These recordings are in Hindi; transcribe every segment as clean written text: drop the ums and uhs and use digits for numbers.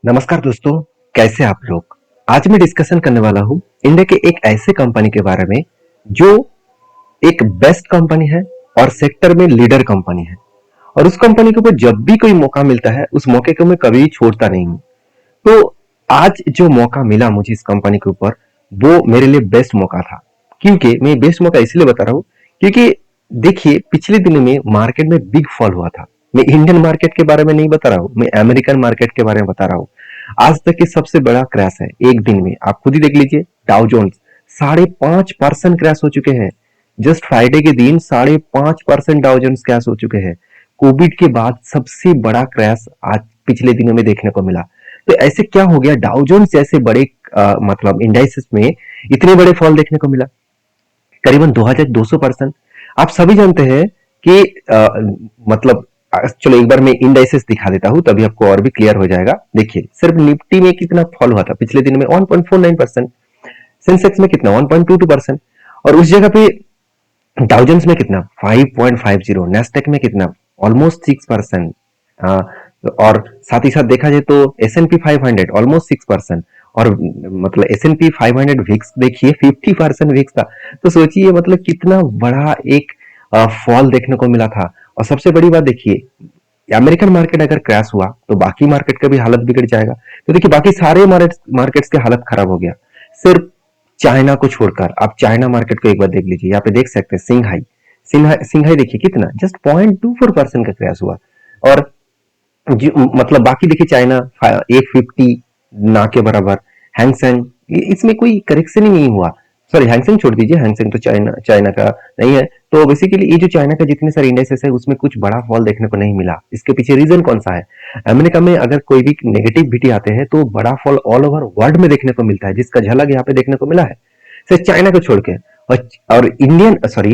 नमस्कार दोस्तों, कैसे आप लोग। आज मैं डिस्कशन करने वाला हूँ इंडिया के एक ऐसे कंपनी के बारे में जो एक बेस्ट कंपनी है और सेक्टर में लीडर कंपनी है। और उस कंपनी के ऊपर जब भी कोई मौका मिलता है उस मौके को मैं कभी छोड़ता नहीं हूँ। तो आज जो मौका मिला मुझे इस कंपनी के ऊपर, वो मेरे लिए बेस्ट मौका था। क्योंकि मैं बेस्ट मौका इसलिए बता रहा हूँ क्योंकि देखिए, पिछले दिनों में मार्केट में बिग फॉल हुआ था। मैं इंडियन मार्केट के बारे में नहीं बता रहा हूँ, मैं अमेरिकन मार्केट के बारे में बता रहा हूँ। आज तक की सबसे बड़ा क्रैश है एक दिन में। आप खुद ही देख लीजिए, डाउ जोन्स 5.5% क्रैश हो चुके हैं। जस्ट फ्राइडे के दिन 5.5% डाउ जोन्स क्रैश हो चुके हैं। कोविड के बाद सबसे बड़ा क्रैश आज पिछले दिनों में देखने को मिला। तो ऐसे क्या हो गया, डाउ जोन्स जैसे बड़े मतलब इंडाइसेस में इतने बड़े फॉल देखने को मिला, करीबन 2200%। आप सभी जानते हैं कि मतलब चलो एक बार मैं इंडाइसेस दिखा देता हूं, तभी आपको और भी क्लियर हो जाएगा। देखिए, सिर्फ निफ्टी में कितना फॉल हुआ था पिछले दिन में, 1.49%। सेंसेक्स में कितना, 1.22%। और उस जगह पे डाउजेंस में कितना, 5.50। नेस्टेक में कितना, ऑलमोस्ट 6%। और साथ ही साथ देखा जाए तो S&P 500 ऑलमोस्ट 6%। और मतलब S&P 500 विक्स देखिए 50% विक्स था। तो सोचिए मतलब कितना बड़ा एक फॉल देखने को मिला था। और सबसे बड़ी बात देखिए, अमेरिकन मार्केट अगर क्रैश हुआ तो बाकी मार्केट का भी हालत बिगड़ जाएगा। तो देखिए, बाकी सारे मार्केट्स की हालत खराब हो गया। सिर्फ चाइना को छोड़कर आप चाइना मार्केट को एक बार देख लीजिए। यहाँ पे देख सकते हैं सिंघाई, सिंघाई देखिए कितना, जस्ट 0.24% का क्रैश हुआ। और मतलब बाकी देखिए, चाइना 850 ना के बराबर। हैंगसेंग, इसमें कोई करेक्शन ही नहीं हुआ। सॉरी, हैंगसेंग छोड़ दीजिए, हैंगसेंग तो चाइना चाइना का नहीं है। तो बेसिकली ये जो चाइना का जितने सारे इंडेक्सेस है उसमें कुछ बड़ा फॉल देखने को नहीं मिला। इसके पीछे रीजन कौन सा है? अमेरिका में अगर कोई भी नेगेटिविटी आते हैं तो बड़ा फॉल ऑल ओवर वर्ल्ड में देखने को मिलता है, जिसका झलक यहाँ पे देखने को मिला है सिर्फ चाइना को छोड़ के। और इंडियन सॉरी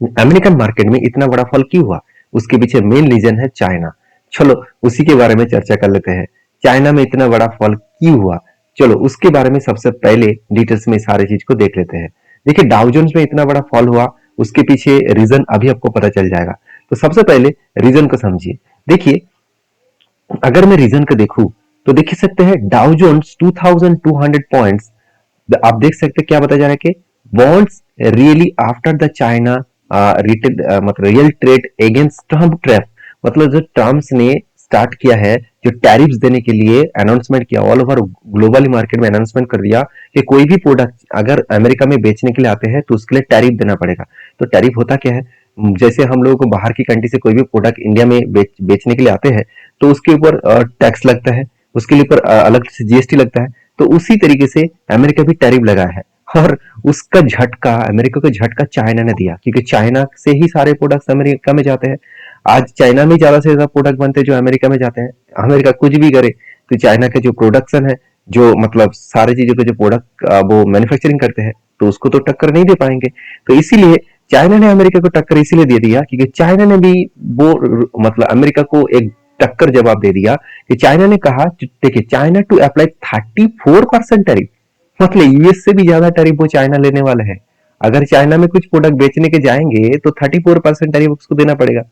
अमेरिकन मार्केट में इतना बड़ा फॉल क्यों हुआ, उसके पीछे मेन रीजन है चाइना। चलो उसी के बारे में चर्चा कर लेते हैं। चाइना में इतना बड़ा फॉल क्यों हुआ, चलो उसके बारे में सबसे पहले डिटेल्स में सारी चीज को देख लेते हैं। देखिए, डाउ जोन्स में इतना बड़ा फॉल हुआ, उसके पीछे रीजन अभी आपको पता चल जाएगा। तो सबसे पहले रीजन को समझिए। देखिए, अगर मैं रीजन को देखूं तो देख सकते हैं डाउ जोन्स 2200 पॉइंट्स। आप देख सकते हैं क्या बताया जा रहा है कि bonds really after the China retail मतलब real trade against Trump trap. मतलब जो ट्रम्प ने स्टार्ट किया है, जो टैरिफ्स देने के लिए अनाउंसमेंट किया, ऑल ओवर ग्लोबली मार्केट में अनाउंसमेंट कर दिया कि कोई भी प्रोडक्ट अगर अमेरिका में बेचने के लिए आते हैं तो उसके लिए टैरिफ देना पड़ेगा। तो टैरिफ होता क्या है, जैसे हम लोगों को बाहर की कंट्री से कोई भी प्रोडक्ट इंडिया में बेचने के लिए आते हैं तो उसके ऊपर टैक्स लगता है, उसके ऊपर अलग से जीएसटी लगता है। तो उसी तरीके से अमेरिका भी टैरिफ लगाया है। और उसका झटका, अमेरिका को झटका चाइना ने दिया, क्योंकि चाइना से ही सारे प्रोडक्ट्स अमेरिका में जाते हैं। आज चाइना में ज्यादा से ज्यादा प्रोडक्ट बनते हैं जो अमेरिका में जाते हैं। अमेरिका कुछ भी करे तो चाइना का जो प्रोडक्शन है, जो मतलब सारे चीजों के जो प्रोडक्ट वो मैन्युफैक्चरिंग करते हैं, तो उसको तो टक्कर नहीं दे पाएंगे। तो इसीलिए चाइना ने अमेरिका को टक्कर इसीलिए दे दिया क्योंकि चाइना ने भी वो मतलब अमेरिका को एक टक्कर जवाब दे दिया कि चाइना ने कहा, देखिए, चाइना टू अप्लाई 34% टैरिफ। मतलब यूएस से भी ज्यादा टैरिफ वो चाइना लेने वाले हैं। अगर चाइना में कुछ प्रोडक्ट बेचने के जाएंगे तो 34% टैरिफ उसको देना पड़ेगा।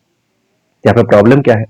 यहाँ पे प्रॉब्लम क्या है,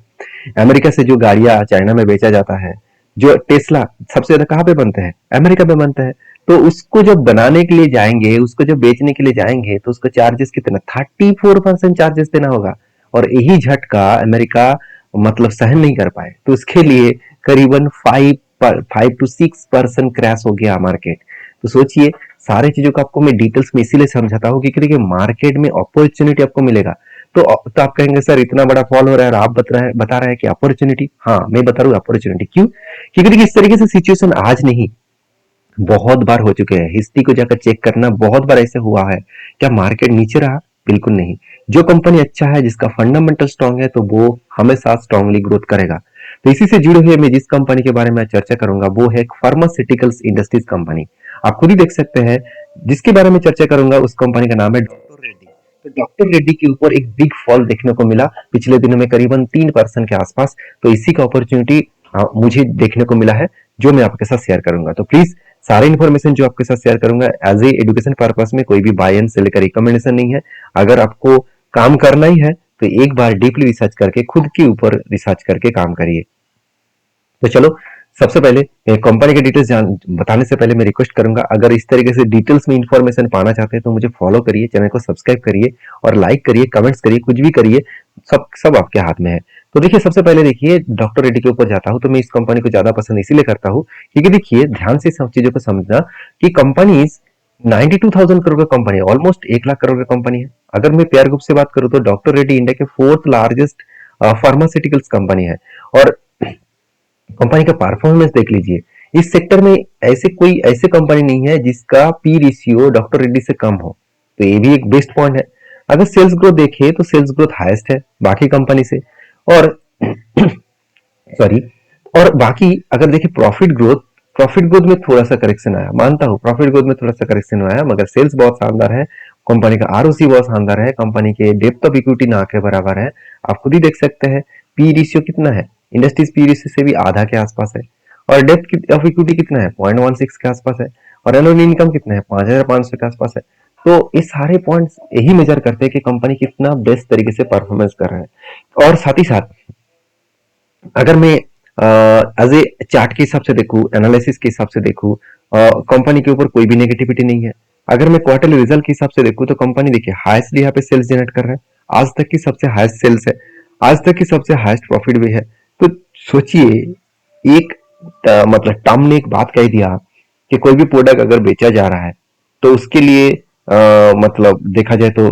अमेरिका से जो गाड़ियां चाइना में बेचा जाता है, जो टेस्ला सबसे ज्यादा कहाँ पे बनते हैं, अमेरिका में बनता है। तो उसको जब बनाने के लिए जाएंगे, उसको जब बेचने के लिए जाएंगे तो उसका चार्जेस कितना, 34% चार्जेस देना होगा। और यही झटका अमेरिका मतलब सहन नहीं कर पाए, तो उसके लिए करीबन 5 to 6% क्रैश हो गया मार्केट। तो सोचिए, सारे चीजों को आपको मैं डिटेल्स में इसीलिए समझाता हूँ क्योंकि देखिए, मार्केट में अपॉर्चुनिटी आपको मिलेगा। तो आप कहेंगे सर इतना बड़ा फॉल हो रहा है और आप बता रहे हैं कि अपॉर्चुनिटी। हाँ, मैं बता रहा हूँ अपॉर्चुनिटी क्यों, क्योंकि देखिए इस तरीके से सिचुएशन आज नहीं, बहुत बार हो चुके हैं। हिस्ट्री को जाकर चेक करना, बहुत बार ऐसे हुआ है। क्या मार्केट नीचे रहा? बिल्कुल नहीं। जो कंपनी अच्छा है, जिसका फंडामेंटल स्ट्रांग है, तो वो हमेशा स्ट्रांगली ग्रोथ करेगा। तो इसी से जुड़े हुए मैं जिस कंपनी के बारे में चर्चा करूंगा वो है फार्मास्यूटिकल्स इंडस्ट्रीज कंपनी। आप खुद ही देख सकते हैं, जिसके बारे में चर्चा करूंगा उस कंपनी का नाम है डॉक्टर रेड्डी। तो डॉक्टर रेड्डी के ऊपर एक बिग फॉल देखने को मिला पिछले दिनों में, करीबन 3% के आसपास। तो इसी का अपॉर्चुनिटी मुझे देखने को मिला है, जो मैं आपके साथ शेयर करूंगा। तो प्लीज, सारे इन्फॉर्मेशन जो आपके साथ शेयर करूंगा एज ए एजुकेशन पर्पस में, कोई भी बाय एंड सेल का रिकमेंडेशन नहीं है। अगर आपको काम करना ही है तो एक बार डीपली रिसर्च करके, खुद के ऊपर रिसर्च करके काम करिए। तो चलो सबसे पहले कंपनी के डिटेल्स बताने से पहले मैं रिक्वेस्ट करूंगा, अगर इस तरीके से डिटेल्स में इंफॉर्मेशन पाना चाहते हैं तो मुझे फॉलो करिए, चैनल को सब्सक्राइब करिए और लाइक करिए, कमेंट्स करिए, कुछ भी करिए, सब सब आपके हाथ में है। तो देखिए, सबसे पहले देखिए डॉक्टर रेड्डी के ऊपर जाता हूं, तो मैं इस कंपनी को ज्यादा पसंद इसीलिए करता हूं क्योंकि देखिए ध्यान से सब चीजों को समझना कि कंपनी 92,000 करोड़ का कंपनी है, ऑलमोस्ट 1 लाख करोड़ का कंपनी है। अगर मैं पेयर ग्रुप से बात करूं तो डॉक्टर रेड्डी इंडिया के फोर्थ लार्जेस्ट फार्मास्यूटिकल्स कंपनी है। और कंपनी का परफॉर्मेंस देख लीजिए, इस सेक्टर में ऐसे कंपनी नहीं है जिसका पी रेशियो डॉक्टर रेड्डी से कम हो, तो ये भी एक बेस्ट पॉइंट है। अगर सेल्स ग्रोथ देखें तो सेल्स ग्रोथ हाईएस्ट है बाकी कंपनी से। और सॉरी, और बाकी अगर देखें प्रॉफिट ग्रोथ में थोड़ा सा करेक्शन आया, मानता हूं प्रॉफिट ग्रोथ में थोड़ा सा करेक्शन आया, मगर सेल्स बहुत शानदार है। कंपनी का आरओसी बहुत शानदार है, कंपनी के डेप्थ ऑफ इक्विटी ना के बराबर है। आप खुद ही देख सकते हैं पी रेशियो कितना है, इंडस्ट्रीज पी रेशियो से भी आधा के आसपास है। और डेप्थ ऑफ इक्विटी कितना है, 0.16 के आसपास है। और एनुअल इनकम कितना है, 5,500 के आसपास है। तो ये सारे पॉइंट्स यही मेजर करते हैं कि कंपनी कितना बेस्ट तरीके से परफॉर्मेंस कर रहा है। और साथ ही साथ अगर मैं एज ए चार्ट के हिसाब से देखूं, एनालिसिस के हिसाब से देखूं, कंपनी के ऊपर कोई भी नेगेटिविटी नहीं है। अगर मैं क्वार्टरली रिजल्ट के हिसाब से देखूं तो कंपनी देखिए हाईएस्ट यहाँ पे सेल्स जनरेट कर रहा है, आज तक की सबसे हाईएस्ट सेल्स है, आज तक की सबसे हाईएस्ट प्रॉफिट भी है। तो सोचिए, एक मतलब टर्म ने एक बात कह दिया कि कोई भी प्रोडक्ट अगर बेचा जा रहा है तो उसके लिए मतलब देखा जाए तो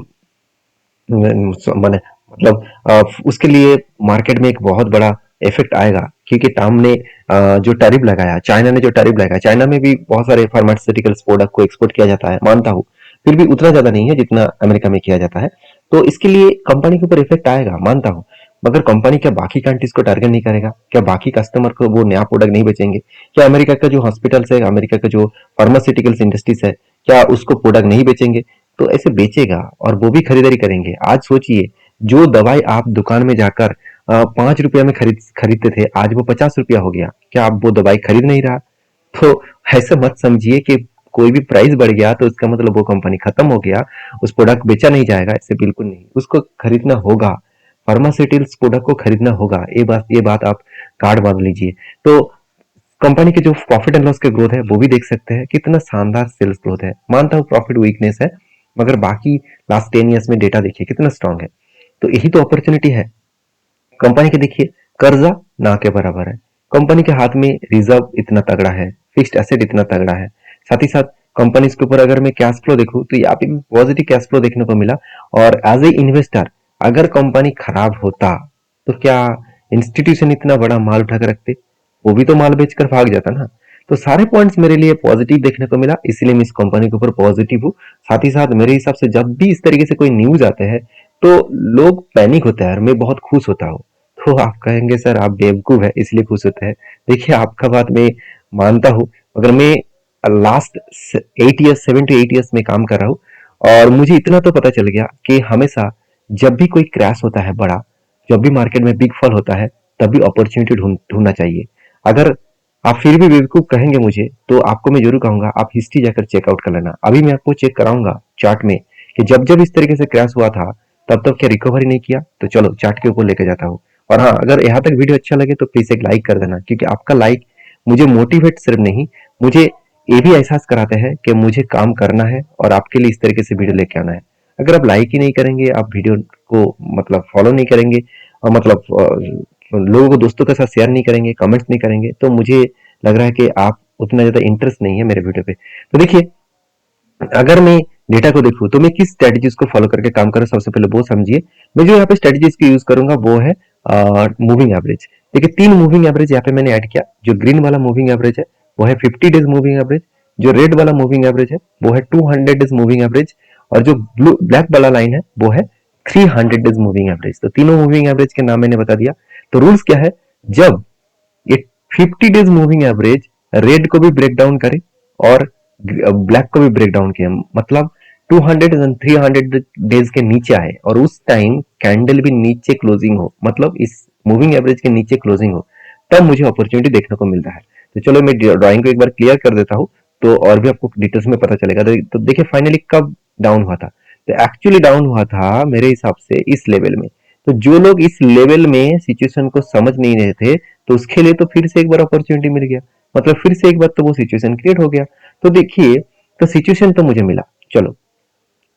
मैंने उसके लिए मार्केट में एक बहुत बड़ा इफेक्ट आएगा, क्योंकि ट्रम्प ने जो टैरिफ लगाया, चाइना ने जो टैरिफ लगाया, चाइना में भी बहुत सारे फार्मास्यूटिकल्स प्रोडक्ट को एक्सपोर्ट किया जाता है, मानता हूँ, फिर भी उतना ज्यादा नहीं है जितना अमेरिका में किया जाता है। तो इसके लिए कंपनी के ऊपर इफेक्ट आएगा, मानता हूँ। मगर कंपनी क्या बाकी कंट्रीज को टारगेट नहीं करेगा? क्या बाकी कस्टमर को वो नया प्रोडक्ट नहीं बेचेंगे? क्या अमेरिका का जो हॉस्पिटल्स है, अमेरिका का जो फार्मास्यूटिकल्स इंडस्ट्रीज है, क्या उसको प्रोडक्ट नहीं बेचेंगे? तो ऐसे बेचेगा और वो भी खरीदारी करेंगे। आज सोचिए, जो दवाई आप दुकान में जाकर 5 रुपया में खरीदते थे, आज वो 50 रुपया हो गया। क्या आप वो दवाई खरीद नहीं रहा? तो ऐसे मत समझिए कि कोई भी प्राइस बढ़ गया तो इसका मतलब वो कंपनी खत्म हो गया, उस प्रोडक्ट बेचा नहीं जाएगा, ऐसे बिल्कुल नहीं, उसको खरीदना होगा। फार्मास्यूटिकल्स प्रोडक्ट को खरीदना होगा, ये बात आप कार्ड बांध लीजिए। तो कंपनी के जो प्रॉफिट एंड लॉस के ग्रोथ है वो भी देख सकते हैं, कितना शानदार सेल्स ग्रोथ है। मानता हूँ प्रॉफिट वीकनेस है, मगर बाकी लास्ट 10 ईयर्स में डेटा देखिए कितना स्ट्रांग है। तो यही तो अपॉर्चुनिटी है कंपनी के। देखिए, कर्जा ना के बराबर है, कंपनी के हाथ में रिजर्व इतना तगड़ा है, फिक्स्ड एसेट इतना तगड़ा है। साथ ही साथ कंपनी के ऊपर अगर मैं कैश फ्लो देखूं तो यहाँ पे भी पॉजिटिव कैश फ्लो देखने को मिला। और एज ए इन्वेस्टर, अगर कंपनी खराब होता तो क्या इंस्टीट्यूशन इतना बड़ा माल उठा के रखते? वो भी तो माल बेचकर भाग जाता ना। तो सारे पॉइंट्स मेरे लिए पॉजिटिव देखने को मिला, इसलिए मैं इस कंपनी के ऊपर पॉजिटिव हूँ। साथ ही साथ मेरे हिसाब से जब भी इस तरीके से कोई न्यूज आते हैं तो लोग पैनिक होता है और मैं बहुत खुश होता हूँ। तो आप कहेंगे सर आप बेवकूफ है इसलिए खुश होते हैं। देखिए, आपका बात मैं मानता हूँ, मगर मैं लास्ट 8 ईयर्स 7 to 8 ईयर्स में काम कर रहा हूँ और मुझे इतना तो पता चल गया कि हमेशा जब भी कोई क्रैश होता है बड़ा, जब भी मार्केट में बिग फॉल होता है, तभी अपॉर्चुनिटी ढूंढना चाहिए। अगर आप फिर भी बेवकूफ कहेंगे मुझे, तो आपको मैं जरूर कहूंगा आप हिस्ट्री जाकर चेकआउट कर लेना। अभी मैं आपको चेक कराऊंगा चार्ट में कि जब जब इस तरीके से क्रैश हुआ था तब तब क्या रिकवरी नहीं किया। तो चलो चार्ट के ऊपर लेके जाता हूँ। और हाँ, अगर यहाँ तक वीडियो अच्छा लगे तो प्लीज एक लाइक कर देना, क्योंकि आपका लाइक मुझे मोटिवेट सिर्फ नहीं, मुझे ये भी एहसास कराते हैं कि मुझे काम करना है और आपके लिए इस तरीके से वीडियो लेके आना है। अगर आप लाइक ही नहीं करेंगे, आप वीडियो को मतलब फॉलो नहीं करेंगे और लोगों को दोस्तों के साथ शेयर नहीं करेंगे, कमेंट्स नहीं करेंगे, तो मुझे लग रहा है कि आप उतना ज्यादा इंटरेस्ट नहीं है मेरे वीडियो पे। तो देखिए, अगर मैं डेटा को देखूं तो मैं किस स्ट्रेटजीज को फॉलो करके काम करूं, सबसे पहले वो समझिए। मैं जो यहाँ पे स्ट्रेटजीज की यूज करूंगा वो है मूविंग एवरेज। देखिए, 3 मूविंग एवरेज यहाँ पे मैंने ऐड किया। जो ग्रीन वाला मूविंग एवरेज है वो है 50 डेज मूविंग एवरेज, जो रेड वाला मूविंग एवरेज है वो है 200 डेज मूविंग एवरेज, और जो ब्लैक वाला लाइन है वो है 300 डेज मूविंग एवरेज। तो तीनों मूविंग एवरेज के नाम मैंने बता दिया। तो रूल्स क्या है, जब ये 50 डेज मूविंग एवरेज रेड को भी ब्रेक डाउन करे और ब्लैक को भी ब्रेक डाउन किया, मतलब 200 एंड 300 डेज के नीचे आए और उस टाइम कैंडल भी नीचे क्लोजिंग हो, मतलब इस मूविंग एवरेज के नीचे क्लोजिंग हो, तब मुझे अपॉर्चुनिटी देखने को मिलता है। तो चलो मैं ड्राइंग को एक बार क्लियर कर देता हूँ, तो और भी आपको डिटेल्स में पता चलेगा। तो देखिए फाइनली कब डाउन हुआ था। तो एक्चुअली डाउन हुआ था मेरे हिसाब से इस लेवल में। तो जो लोग इस लेवल में सिचुएशन को समझ नहीं रहे थे, तो उसके लिए तो फिर से एक बार अपॉर्चुनिटी मिल गया, मतलब फिर से एक बार तो वो सिचुएशन क्रिएट हो गया। तो देखिए, तो सिचुएशन तो मुझे मिला, चलो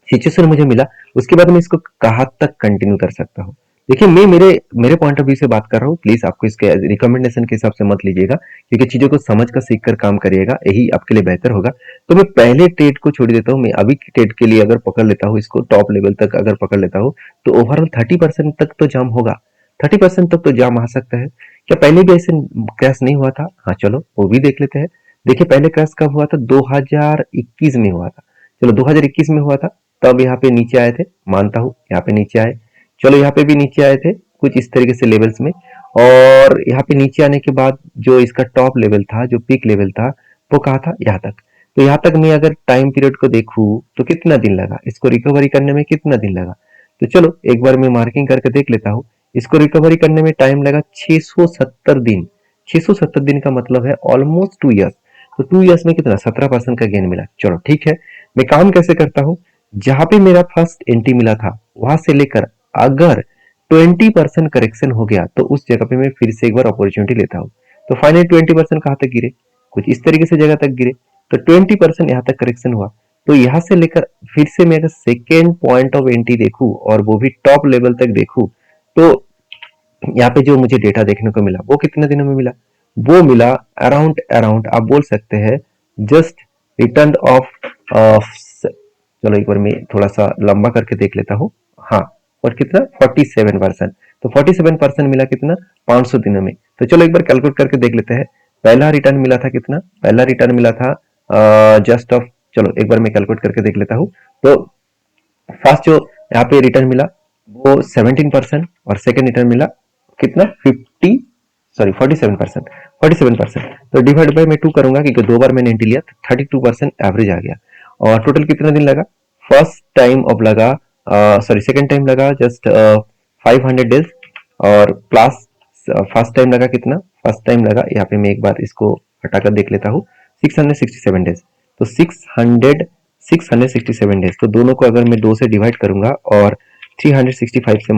सिचुएशन मुझे मिला, उसके बाद मैं इसको कहाँ तक कंटिन्यू कर सकता हूँ। देखिए, मैं मेरे मेरे पॉइंट ऑफ व्यू से बात कर रहा हूँ, प्लीज आपको इसके रिकमेंडेशन के हिसाब से मत लीजिएगा, क्योंकि चीजों को समझ कर सीख कर काम करिएगा, यही आपके लिए बेहतर होगा। तो मैं पहले ट्रेड को छोड़ देता हूँ, मैं अभी की ट्रेड के लिए अगर पकड़ लेता हूँ, इसको टॉप लेवल तक अगर पकड़ लेता हूँ, तो ओवरऑल 30% तक तो जाम होगा, 30% तक तो जाम आ सकता है। क्या पहले भी ऐसे क्रैश नहीं हुआ था? हाँ चलो वो भी देख लेते हैं। देखिए, पहले क्रैश कब हुआ था? 2021 में हुआ था। चलो 2021 में हुआ था, तब यहाँ पे नीचे आए थे, मानता हूँ यहाँ पे नीचे आए। चलो यहाँ पे भी नीचे आए थे कुछ इस तरीके से लेवल्स में, और यहाँ पे नीचे आने के बाद जो इसका टॉप लेवल था, जो पीक लेवल था, वो कहा था यहाँ तक। तो यहाँ तक मैं अगर टाइम पीरियड को देखूँ तो कितना दिन लगा इसको रिकवरी करने में, कितना दिन लगा? तो चलो एक बार मैं मार्किंग करके देख लेता हूँ। इसको रिकवरी करने में टाइम लगा 670 दिन। 670 दिन का मतलब है ऑलमोस्ट 2 ईयर्स। तो 2 ईयर्स में कितना? 17% का गेन मिला। चलो ठीक है, मैं काम कैसे करता हूँ, जहां पे मेरा फर्स्ट एंट्री मिला था वहां से लेकर अगर 20% करेक्शन हो गया तो उस जगह पे मैं फिर से एक बार अपॉर्चुनिटी लेता हूँ। तो फाइनली 20% कहाँ तक गिरे? कुछ इस तरीके से जगह तक गिरे। तो 20% यहाँ तक करेक्शन हुआ, तो यहाँ से लेकर फिर से मैं अगर सेकेंड पॉइंट ऑफ एंट्री देखूं और वो भी टॉप लेवल तक देखूं, तो यहाँ पे जो मुझे डेटा देखने को मिला वो कितने दिनों में मिला? वो मिला अराउंड अराउंड आप बोल सकते हैं जस्ट रिटर्न ऑफ, चलो एक बार मैं थोड़ा सा लंबा करके देख लेता हूँ। हाँ, और कितना? 47%। तो 47% मिला कितना? 500 दिनों में। तो चलो एक बार कैलकुलेट करके देख लेते हैं। पहला रिटर्न मिला था कितना? पहला रिटर्न मिला था जस्ट ऑफ, चलो एक बार मैं कैलकुलेट करके देख लेता हूँ। तो फर्स्ट जो यहाँ पे रिटर्न मिला वो 17%, और सेकेंड रिटर्न मिला कितना? 47%। तो डिवाइड बाय मैं 2 करूंगा, क्योंकि 2 बार मैंने एंट्री लिया, 32% एवरेज आ गया। और टोटल कितना दिन लगा? फर्स्ट टाइम अब लगा, सॉरी सेकेंड टाइम लगा जस्ट 500 डेज, और प्लस फर्स्ट टाइम लगा कितना? फर्स्ट टाइम लगा, यहाँ पे मैं एक बार इसको हटाकर देख लेता हूँ, 667 डेज। तो 667 डेज, तो दोनों को अगर मैं 2 से डिवाइड करूंगा और 365 से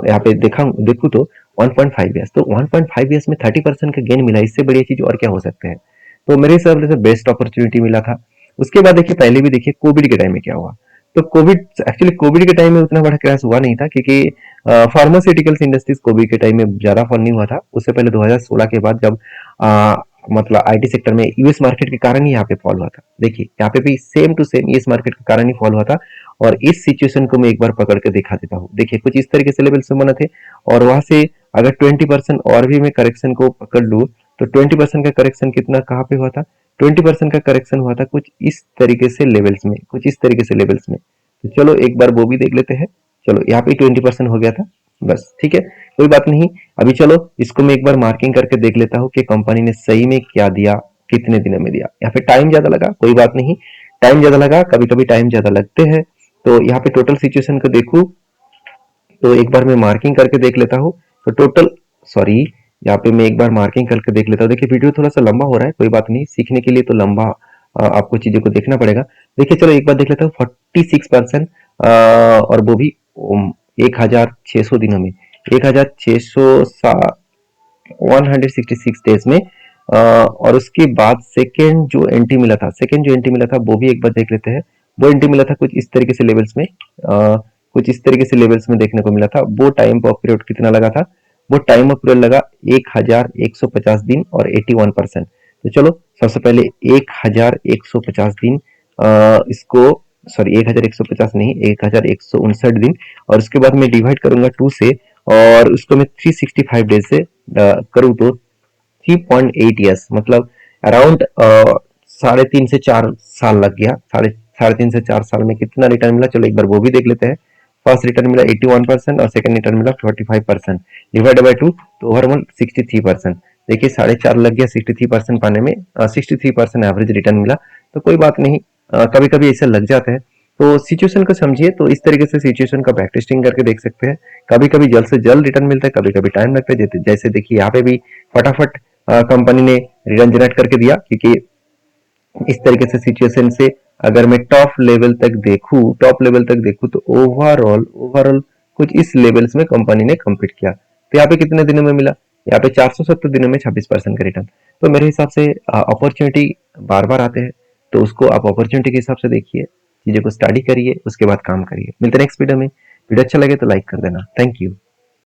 यहाँ पे देखूँ तो 1.5 ईयर्स, तो 1.5 ईयर्स में 30% का गेन मिला, इससे बढ़िया चीज और क्या हो सकते हैं? तो मेरे हिसाब से बेस्ट अपॉर्चुनिटी मिला था। उसके बाद देखिए, पहले भी देखिए कोविड के टाइम में क्या हुआ। तो कोविड के टाइम में उतना बड़ा क्रैश हुआ नहीं था, क्योंकि फार्मास्यूटिकल्स इंडस्ट्रीज कोविड के टाइम में ज्यादा फॉल नहीं हुआ था। उससे पहले 2016 के बाद जब मतलब आईटी सेक्टर में यूएस मार्केट के कारण ही यहाँ पे फॉल हुआ था। देखिए यहाँ पे भी same to same US market के कारण ही फॉल हुआ था। और इस सिचुएशन को मैं एक बार पकड़ के दिखा देता हूँ। देखिए कुछ इस तरीके से लेवल्स बने थे, और वहां से अगर 20% और भी मैं करेक्शन को पकड़ लूँ, तो 20% का करेक्शन कितना कहाँ पे हुआ था? 20% का करेक्शन हुआ था कुछ इस तरीके से लेवल्स में, कुछ इस तरीके से लेवल्स में। तो चलो एक बार वो भी देख लेते हैं। चलो यहाँ पे 20% हो गया था, बस ठीक है, कोई बात नहीं। अभी चलो इसको मैं एक बार मार्किंग करके देख लेता हूँ कि कंपनी ने सही में क्या दिया, कितने दिनों में दिया। यहाँ पे टाइम ज्यादा लगा, कोई बात नहीं, टाइम ज्यादा लगा, कभी कभी टाइम ज्यादा लगते हैं। तो यहाँ पे टोटल सिचुएशन को देखूं, तो एक बार मैं मार्किंग करके देख लेता हूँ। तो टोटल, सॉरी, यहाँ पे मैं एक बार मार्किंग करके देख लेता हूँ। देखिए वीडियो थोड़ा सा लंबा हो रहा है, कोई बात नहीं, सीखने के लिए तो लंबा आपको चीजों को देखना पड़ेगा। देखिए चलो एक बार देख लेता हूँ, 46%, और वो भी 1600 दिनों में, 166 डेज में। और उसके बाद सेकेंड जो एंट्री मिला था, वो भी एक बार देख लेते हैं। वो एंट्री मिला था कुछ इस तरीके से लेवल्स में, कुछ इस तरीके से लेवल्स में देखने को मिला था। वो टाइम ऑफ पीरियड कितना लगा था? वो टाइम ऑफ पीरियड लगा 1150 दिन और 81%। तो चलो सबसे पहले 1150 दिन, इसको, सॉरी 1150 नहीं, 1159 दिन, और उसके बाद मैं डिवाइड करूंगा 2 से, और उसको मैं 365 डेज से करूँ तो 3.8 ईयर्स, मतलब अराउंड 3.5 से 4 साल लग गया। साढ़े 3 से 4 साल में कितना रिटर्न मिला, चलो एक बार वो भी देख लेते हैं। फर्स्ट रिटर्न मिला 81% और सेकंड रिटर्न मिला 45%, डिवाइड बाई 2, तो ओवरऑल 63%। देखिए 4.5 लग गया 63% पाने में, 63% एवरेज रिटर्न मिला। तो कोई बात नहीं, कभी कभी ऐसे लग जाते हैं। तो सिचुएशन को समझिए, तो इस तरीके से सिचुएशन का बैक टेस्टिंग करके देख सकते हैं। कभी कभी जल्द से जल्द रिटर्न मिलता है, कभी कभी टाइम लगता है। जैसे देखिए यहाँ पे भी फटाफट कंपनी ने रिटर्न जनरेट करके दिया, क्योंकि इस तरीके से सिचुएशन से अगर मैं टॉप लेवल तक देखूं तो ओवरऑल कुछ इस लेवल्स में कंपनी ने कंप्लीट किया। तो यहाँ पे कितने दिनों में मिला? यहाँ पे 470 दिनों में 26% का रिटर्न। तो मेरे हिसाब से अपॉर्चुनिटी बार बार आते हैं, तो उसको आप अपॉर्चुनिटी के हिसाब से देखिए, चीज़ों को स्टडी करिए, उसके बाद काम करिए। मिलते हैं नेक्स्ट वीडियो में। वीडियो अच्छा लगे तो लाइक कर देना। Thank you.